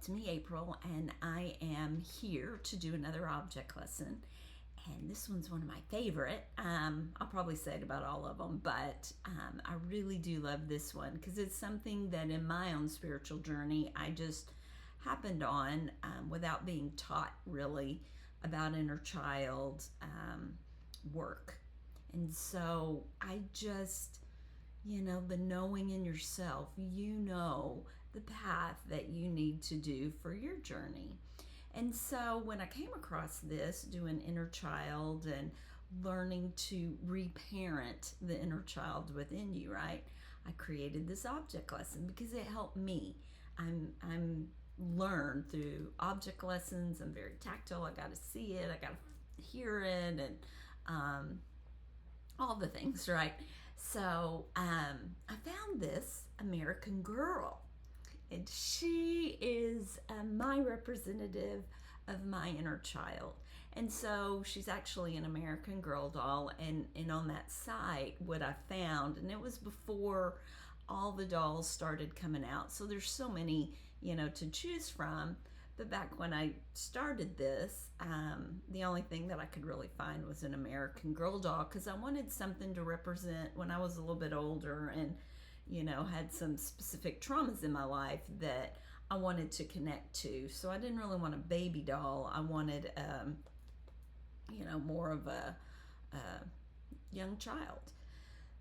It's me, April, and I am here to do another object lesson. And this one's one of my favorite. I'll probably say it about all of them, but I really do love this one because it's something that in my own spiritual journey I just happened on without being taught really about inner child work. And so I just, the knowing in yourself, the path that you need to do for your journey. And so when I came across this, doing inner child and learning to reparent the inner child within you, right? I created this object lesson because it helped me. I'm learned through object lessons. I'm very tactile. I got to see it. I got to hear it, and all the things, right? So I found this American Girl, and she is my representative of my inner child. And so she's actually an American Girl doll, and on that site, what I found, and it was before all the dolls started coming out, so there's so many, to choose from. But back when I started this, the only thing that I could really find was an American Girl doll because I wanted something to represent when I was a little bit older and, had some specific traumas in my life that I wanted to connect to. So I didn't really want a baby doll. I wanted, more of a young child.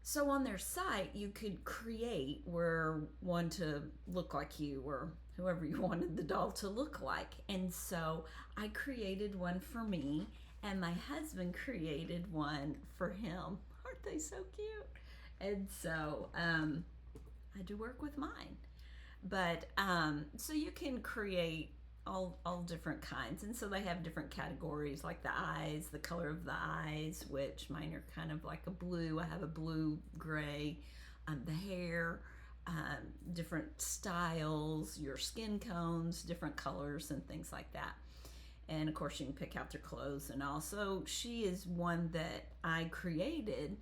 So on their site, you could create one to look like you or whoever you wanted the doll to look like. And so I created one for me, and my husband created one for him. Aren't they so cute? And so I had to work with mine. But so you can create all different kinds, and so they have different categories like the eyes, the color of the eyes, which mine are kind of like a blue. I have a blue gray. The hair, different styles, your skin tones, different colors and things like that. And of course you can pick out their clothes. And also she is one that I created,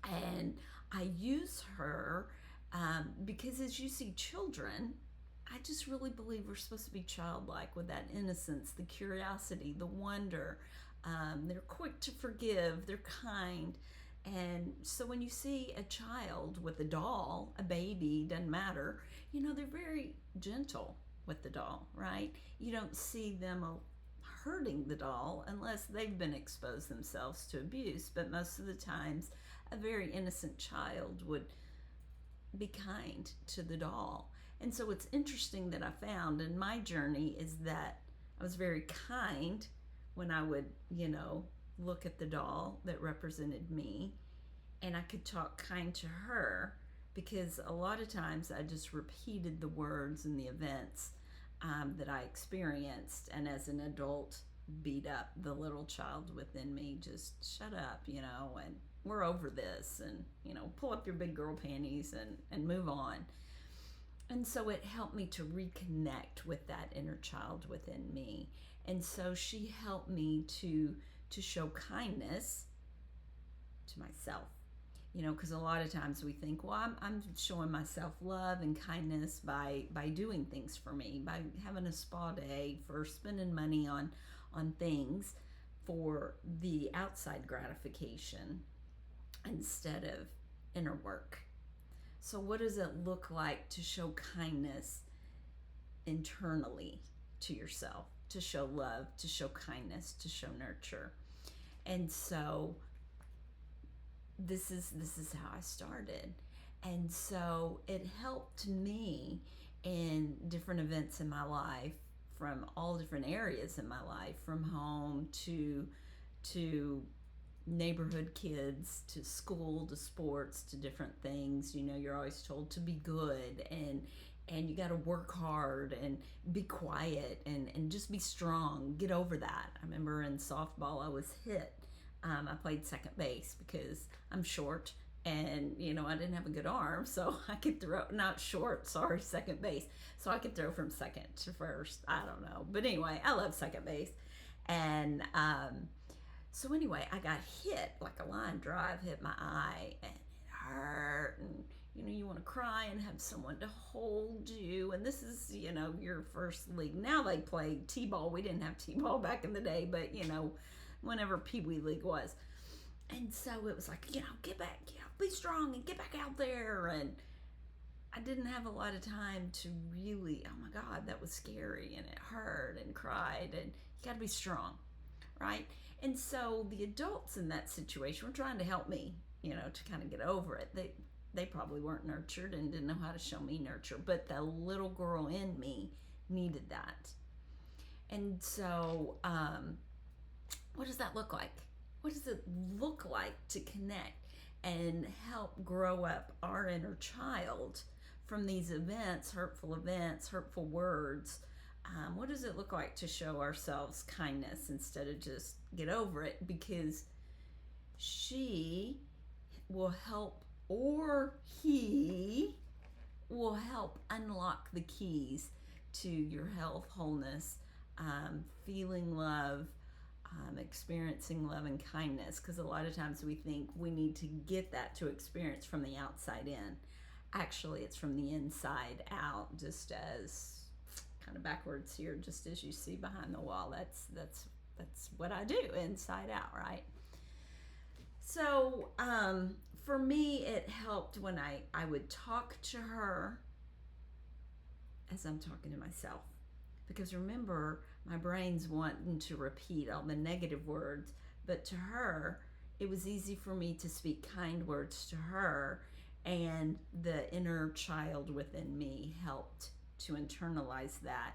and I use her because as you see children, I just really believe we're supposed to be childlike with that innocence, the curiosity, the wonder. They're quick to forgive, they're kind. And so when you see a child with a doll, a baby, doesn't matter, they're very gentle with the doll, right? You don't see them hurting the doll unless they've been exposed themselves to abuse. But most of the times, a very innocent child would be kind to the doll. And so what's interesting that I found in my journey is that I was very kind when I would, look at the doll that represented me, and I could talk kind to her because a lot of times I just repeated the words and the events that I experienced, and as an adult beat up the little child within me. Just shut up, and we're over this, and pull up your big girl panties and move on. And so it helped me to reconnect with that inner child within me. And so she helped me to show kindness to myself. Because a lot of times we think, well, I'm showing myself love and kindness by doing things for me, by having a spa day, for spending money on things for the outside gratification instead of inner work. So what does it look like to show kindness internally to yourself, to show love, to show kindness, to show nurture? And so this is how I started. And so it helped me in different events in my life, from all different areas in my life, from home to neighborhood kids, to school, to sports, to different things. You're always told to be good, and you got to work hard and be quiet and just be strong, get over that. I remember in softball I was hit. I played second base because I'm short, and I didn't have a good arm, so I could throw, not short, sorry, second base, so I could throw from second to first. I don't know, but anyway, I love second base. And so anyway, I got hit, like a line drive hit my eye, and it hurt, and you want to cry and have someone to hold you. And this is, your first league. Now they play t-ball. We didn't have t-ball back in the day, but whenever Pee Wee League was. And so it was like, get back, be strong and get back out there. And I didn't have a lot of time to really, oh my God, that was scary and it hurt and cried, and you got to be strong, right? And so the adults in that situation were trying to help me, to kind of get over it. They probably weren't nurtured and didn't know how to show me nurture, but the little girl in me needed that. And so, what does that look like? What does it look like to connect and help grow up our inner child from these events, hurtful words? What does it look like to show ourselves kindness instead of just get over it? Because she will help, or he will help unlock the keys to your health, wholeness, feeling love, experiencing love and kindness. Because a lot of times we think we need to get that to experience from the outside in. Actually, it's from the inside out, just as kind of backwards here, just as you see behind the wall. That's what I do, inside out, right? So for me, it helped when I would talk to her as I'm talking to myself. Because remember, my brain's wanting to repeat all the negative words, but to her, it was easy for me to speak kind words to her, and the inner child within me helped to internalize that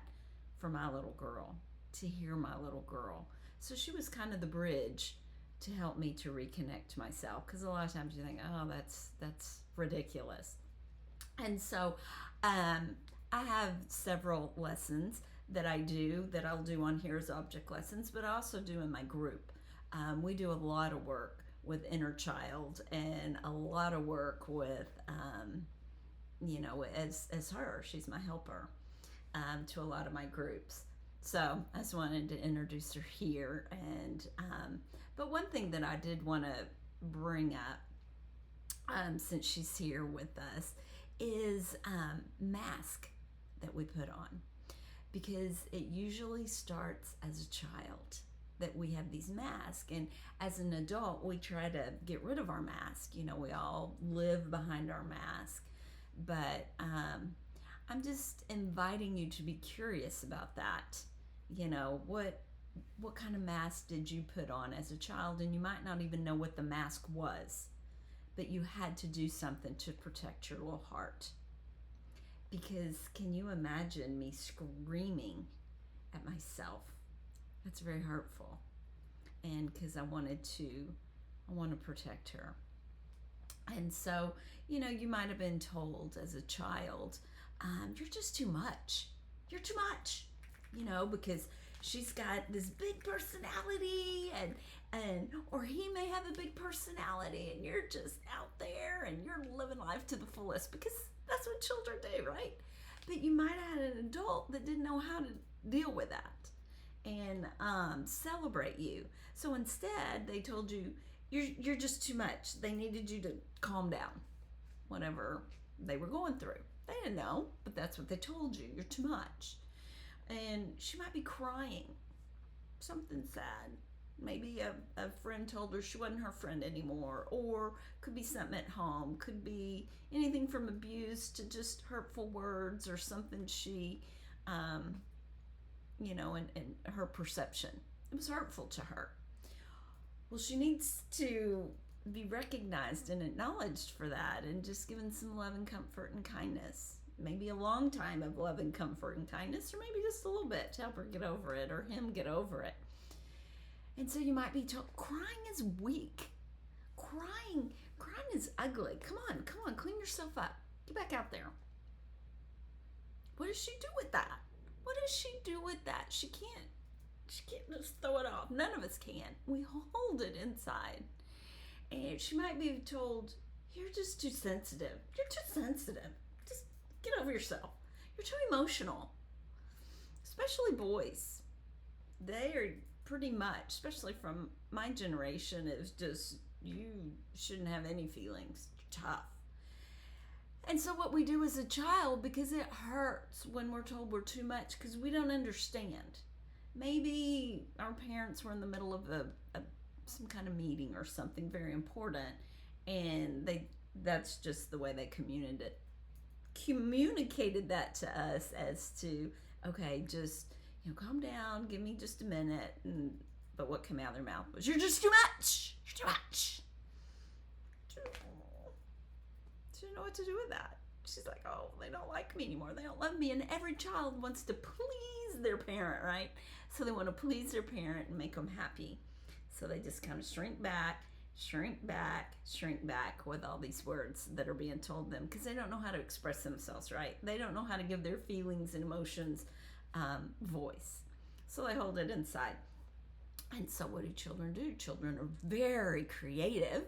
for my little girl, to hear my little girl. So she was kind of the bridge to help me to reconnect to myself, because a lot of times you think, oh, that's ridiculous. And so I have several lessons that I'll do on here as object lessons, but I also do in my group. We do a lot of work with inner child and a lot of work with, as her. She's my helper to a lot of my groups. So I just wanted to introduce her here. And but one thing that I did want to bring up, since she's here with us, is mask that we put on. Because it usually starts as a child that we have these masks, and as an adult we try to get rid of our mask. We all live behind our mask, but I'm just inviting you to be curious about that. What kind of mask did you put on as a child? And you might not even know what the mask was, but you had to do something to protect your little heart. Because can you imagine me screaming at myself? That's very hurtful. And because I want to protect her. And so, you might have been told as a child, you're just too much. You're too much. Because she's got this big personality, or he may have a big personality, and you're just out there and you're living life to the fullest, because that's what children do, right? But you might have had an adult that didn't know how to deal with that and celebrate you. So instead, they told you, you're just too much. They needed you to calm down, whatever they were going through. They didn't know, but that's what they told you. You're too much. And she might be crying, something sad. Maybe a friend told her she wasn't her friend anymore, or could be something at home, could be anything from abuse to just hurtful words or something she, in her perception. It was hurtful to her. Well, she needs to be recognized and acknowledged for that, and just given some love and comfort and kindness. Maybe a long time of love and comfort and kindness, or maybe just a little bit to help her get over it, or him get over it. And so you might be told, crying is weak. Crying is ugly. Come on, clean yourself up. Get back out there. What does she do with that? What does she do with that? She can't just throw it off. None of us can. We hold it inside. And she might be told, you're just too sensitive. You're too sensitive. Just get over yourself. You're too emotional. Especially boys. They are pretty much, especially from my generation, is just, you shouldn't have any feelings. You're tough. And so what we do as a child, because it hurts when we're told we're too much, because we don't understand. Maybe our parents were in the middle of some kind of meeting or something very important, and that's just the way they communicated that to us, as to, okay, just, calm down, give me just a minute. But what came out of their mouth was, you're just too much. You're too much. She didn't know what to do with that. She's like, oh, they don't like me anymore. They don't love me. And every child wants to please their parent, right? So they want to please their parent and make them happy. So they just kind of shrink back with all these words that are being told them, because they don't know how to express themselves, right? They don't know how to give their feelings and emotions voice. So they hold it inside. And so what do children do? Children are very creative.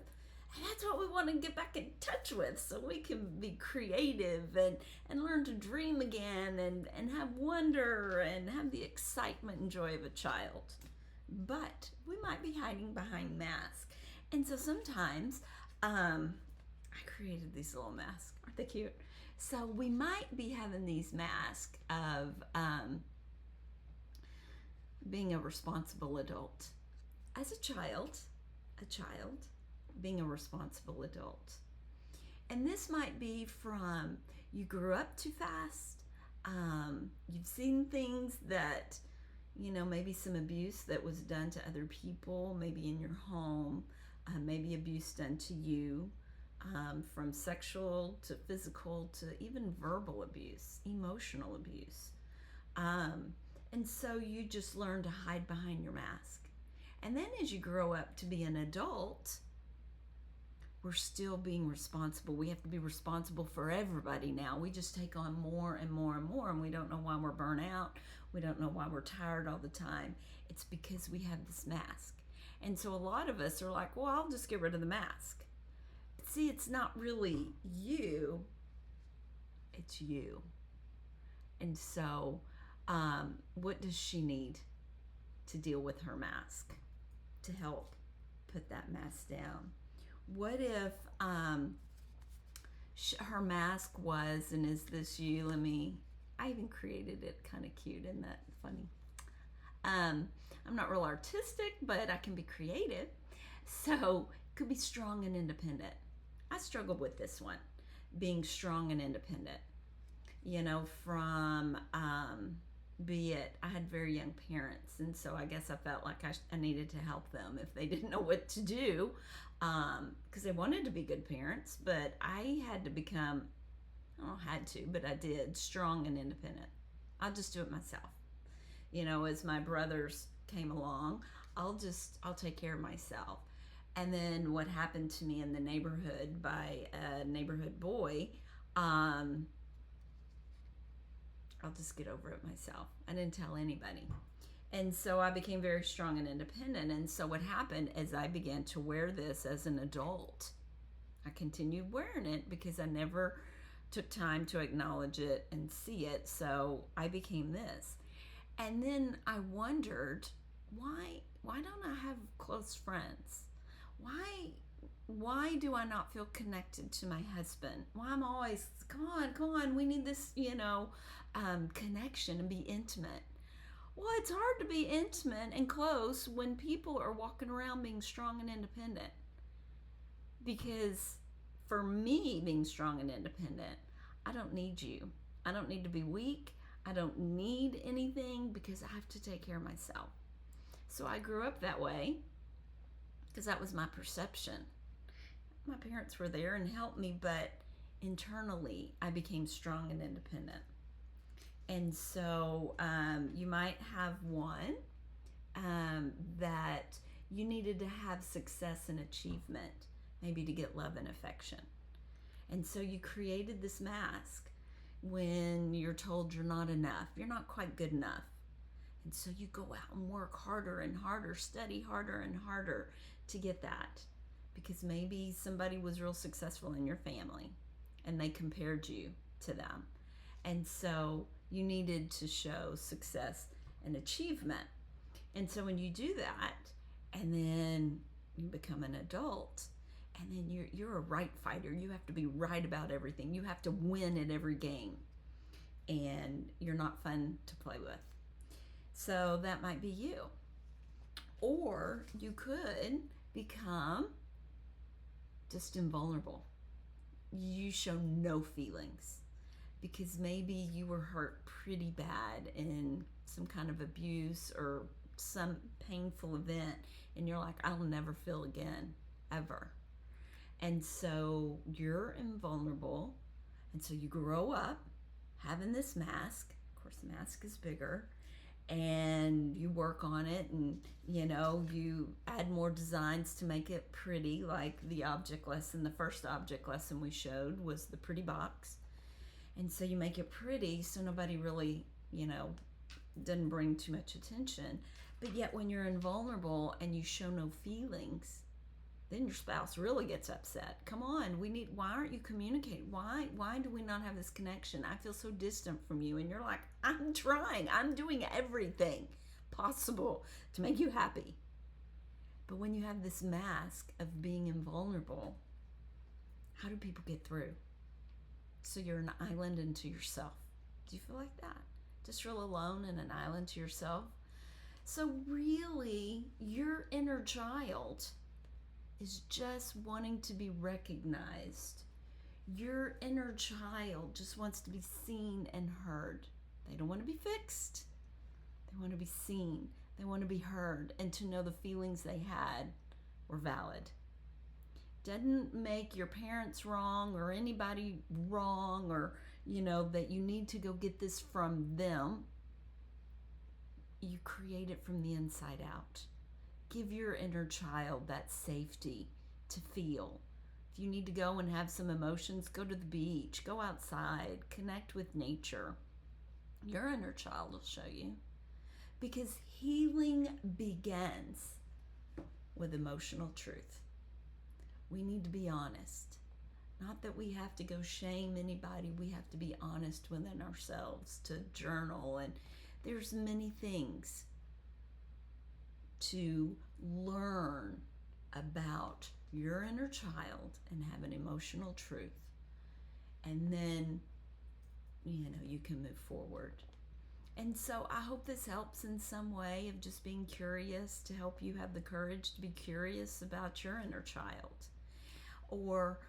And that's what we want to get back in touch with, so we can be creative and learn to dream again and have wonder and have the excitement and joy of a child. But we might be hiding behind masks. And so sometimes I created these little masks. Aren't they cute? So we might be having these masks of being a responsible adult. As a child, being a responsible adult. And this might be from, you grew up too fast, you've seen things that, maybe some abuse that was done to other people, maybe in your home, maybe abuse done to you, from sexual to physical to even verbal abuse, emotional abuse. And so you just learn to hide behind your mask. And then as you grow up to be an adult, we're still being responsible. We have to be responsible for everybody now. We just take on more and more and more, and we don't know why we're burnt out. We don't know why we're tired all the time. It's because we have this mask. And so a lot of us are like, well, I'll just get rid of the mask. But see, it's not really you. It's you. And so what does she need to deal with her mask, to help put that mask down? What if her mask was, and is this you? I even created it kind of cute. Isn't that funny? I'm not real artistic, but I can be creative. So it could be strong and independent. I struggled with this one, being strong and independent. From be it, I had very young parents, and so I guess I felt like I needed to help them if they didn't know what to do, because they wanted to be good parents, but I had to become, but I did, strong and independent. I'll just do it myself. As my brothers came along, I'll take care of myself. And then what happened to me in the neighborhood by a neighborhood boy, I'll just get over it myself. I didn't tell anybody. And so I became very strong and independent. And so what happened is I began to wear this as an adult. I continued wearing it because I never took time to acknowledge it and see it. So I became this. And then I wondered, why don't I have close friends? Why do I not feel connected to my husband? Why I'm always, come on, we need this, connection and be intimate. Well, it's hard to be intimate and close when people are walking around being strong and independent. Because for me, being strong and independent, I don't need you. I don't need to be weak. I don't need anything because I have to take care of myself. So I grew up that way because that was my perception. My parents were there and helped me, but internally I became strong and independent. And so you might have one that you needed to have success and achievement, maybe to get love and affection. And so you created this mask when you're told you're not enough, you're not quite good enough. And so you go out and work harder and harder, study harder and harder to get that. Because maybe somebody was real successful in your family and they compared you to them. And so you needed to show success and achievement. And so when you do that, and then you become an adult, And then you're a right fighter. You have to be right about everything. You have to win at every game. And you're not fun to play with. So that might be you. Or you could become just invulnerable. You show no feelings because maybe you were hurt pretty bad in some kind of abuse or some painful event, and you're like, I'll never feel again, ever. And so you're invulnerable, and so you grow up having this mask. Of course, the mask is bigger, and you work on it, and you add more designs to make it pretty, like the object lesson. The first object lesson we showed was the pretty box, and so you make it pretty so nobody really doesn't bring too much attention. But yet when you're invulnerable and you show no feelings, then your spouse really gets upset. Come on, why aren't you communicating? Why do we not have this connection? I feel so distant from you. And you're like, I'm trying. I'm doing everything possible to make you happy. But when you have this mask of being invulnerable, how do people get through? So you're an island unto yourself. Do you feel like that? Just real alone in an island to yourself? So really, your inner child is just wanting to be recognized. Your inner child just wants to be seen and heard. They don't want to be fixed. They want to be seen. They want to be heard and to know the feelings they had were valid. Doesn't make your parents wrong or anybody wrong or, that you need to go get this from them. You create it from the inside out. Give your inner child that safety to feel. If you need to go and have some emotions, go to the beach, go outside, connect with nature. Your inner child will show you. Because healing begins with emotional truth. We need to be honest. Not that we have to go shame anybody. We have to be honest within ourselves, to journal. And there's many things to learn about your inner child and have an emotional truth. And then, you can move forward. And so I hope this helps in some way of just being curious, to help you have the courage to be curious about your inner child. Or,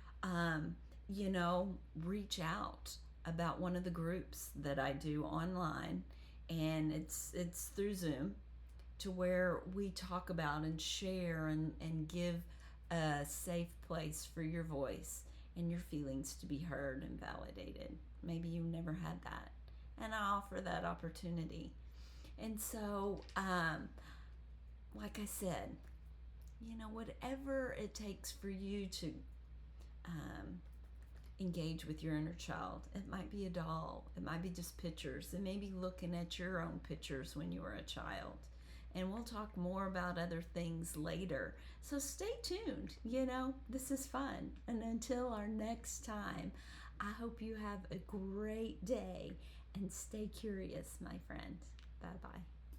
reach out about one of the groups that I do online. And it's through Zoom, to where we talk about and share and give a safe place for your voice and your feelings to be heard and validated. Maybe you never had that, and I offer that opportunity. And so, like I said, whatever it takes for you to engage with your inner child. It might be a doll. It might be just pictures. It may be looking at your own pictures when you were a child. And we'll talk more about other things later. So stay tuned. This is fun. And until our next time, I hope you have a great day and stay curious, my friend. Bye-bye.